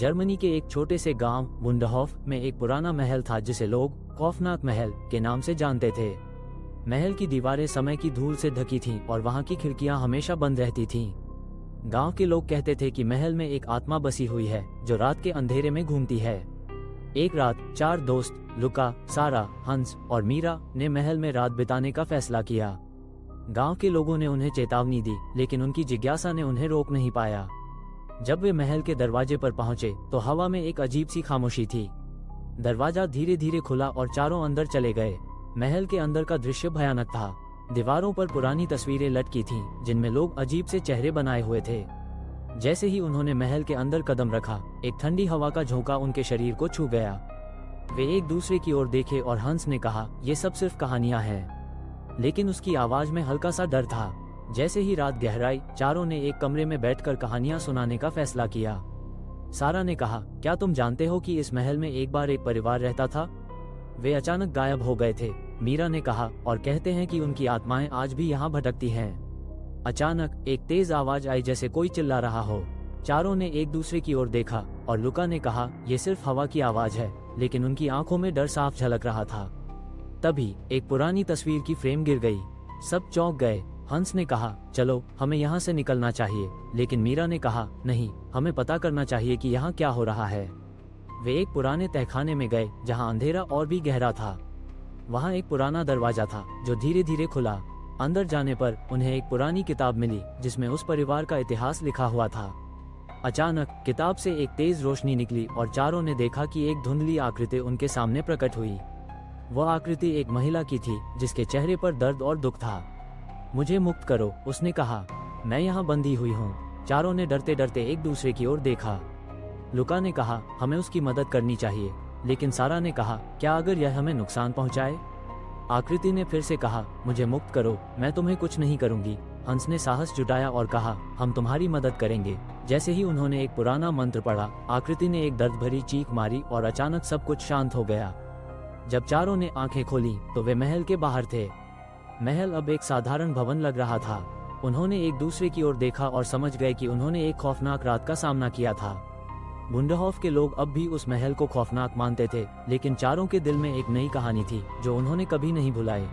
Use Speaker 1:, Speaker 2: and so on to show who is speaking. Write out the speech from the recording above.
Speaker 1: Germany के एक छोटे से गांव बुंडहॉफ में एक पुराना महल था जिसे लोग खौफनाक महल के नाम से जानते थे। महल की दीवारें समय की धूल से ढकी थीं और वहां की खिड़कियां हमेशा बंद रहती थीं। गांव के लोग कहते थे कि महल में एक आत्मा बसी हुई है जो रात के अंधेरे में घूमती है। एक रात 4 दोस्त लुका, सारा, हंस और मीरा ने महल में रात बिताने का फैसला किया। गांव के लोगों ने उन्हें चेतावनी दी, लेकिन उनकी जिज्ञासा ने उन्हें रोक नहीं पाया। जब वे महल के दरवाजे पर पहुंचे तो हवा में एक अजीब सी खामोशी थी। दरवाजा धीरे धीरे खुला और चारों अंदर चले गए। महल के अंदर का दृश्य भयानक था। दीवारों पर पुरानी तस्वीरें लटकी थीं, जिनमें लोग अजीब से चेहरे बनाए हुए थे। जैसे ही उन्होंने महल के अंदर कदम रखा, एक ठंडी हवा का झोंका उनके शरीर को छू गया। वे एक दूसरे की ओर देखे और हंस ने कहा, ये सब सिर्फ कहानियां हैं। लेकिन उसकी आवाज में हल्का सा डर था। जैसे ही रात गहराई, चारों ने एक कमरे में बैठकर कहानियां सुनाने का फैसला किया। सारा ने कहा, क्या तुम जानते हो कि इस महल में एक बार एक परिवार रहता था? वे अचानक गायब हो गए थे। मीरा ने कहा, और कहते हैं कि उनकी आत्माएं आज भी यहाँ भटकती हैं। अचानक एक तेज आवाज आई जैसे कोई चिल्ला रहा हो। चारों ने एक दूसरे की ओर देखा और लुका ने कहा, यह सिर्फ हवा की आवाज है, लेकिन उनकी आंखों में डर साफ झलक रहा था। तभी एक पुरानी तस्वीर की फ्रेम गिर गई। सब चौंक गए। हंस ने कहा, चलो हमें यहाँ से निकलना चाहिए, लेकिन मीरा ने कहा, नहीं, हमें पता करना चाहिए कि यहाँ क्या हो रहा है। वे एक पुराने तहखाने में गए जहाँ अंधेरा और भी गहरा था। वहाँ एक पुराना दरवाजा था जो धीरे धीरे खुला। अंदर जाने पर उन्हें एक पुरानी किताब मिली जिसमें उस परिवार का इतिहास लिखा हुआ था। अचानक किताब से एक तेज रोशनी निकली और चारों ने देखा कि एक धुंधली आकृति उनके सामने प्रकट हुई। वह आकृति एक महिला की थी जिसके चेहरे पर दर्द और दुख था। मुझे मुक्त करो, उसने कहा, मैं यहाँ बंधी हुई हूँ। चारों ने डरते डरते एक दूसरे की ओर देखा। लुका ने कहा, हमें उसकी मदद करनी चाहिए, लेकिन सारा ने कहा, क्या अगर यह हमें नुकसान पहुँचाए? आकृति ने फिर से कहा, मुझे मुक्त करो, मैं तुम्हें कुछ नहीं करूंगी। हंस ने साहस जुटाया और कहा, हम तुम्हारी मदद करेंगे। जैसे ही उन्होंने एक पुराना मंत्र पढ़ा, आकृति ने एक दर्द भरी चीख मारी और अचानक सब कुछ शांत हो गया। जब चारों ने आंखें खोली तो वे महल के बाहर थे। महल अब एक साधारण भवन लग रहा था। उन्होंने एक दूसरे की ओर देखा और समझ गए कि उन्होंने एक खौफनाक रात का सामना किया था। बुंडहॉफ के लोग अब भी उस महल को खौफनाक मानते थे, लेकिन चारों के दिल में एक नई कहानी थी जो उन्होंने कभी नहीं भुलाई।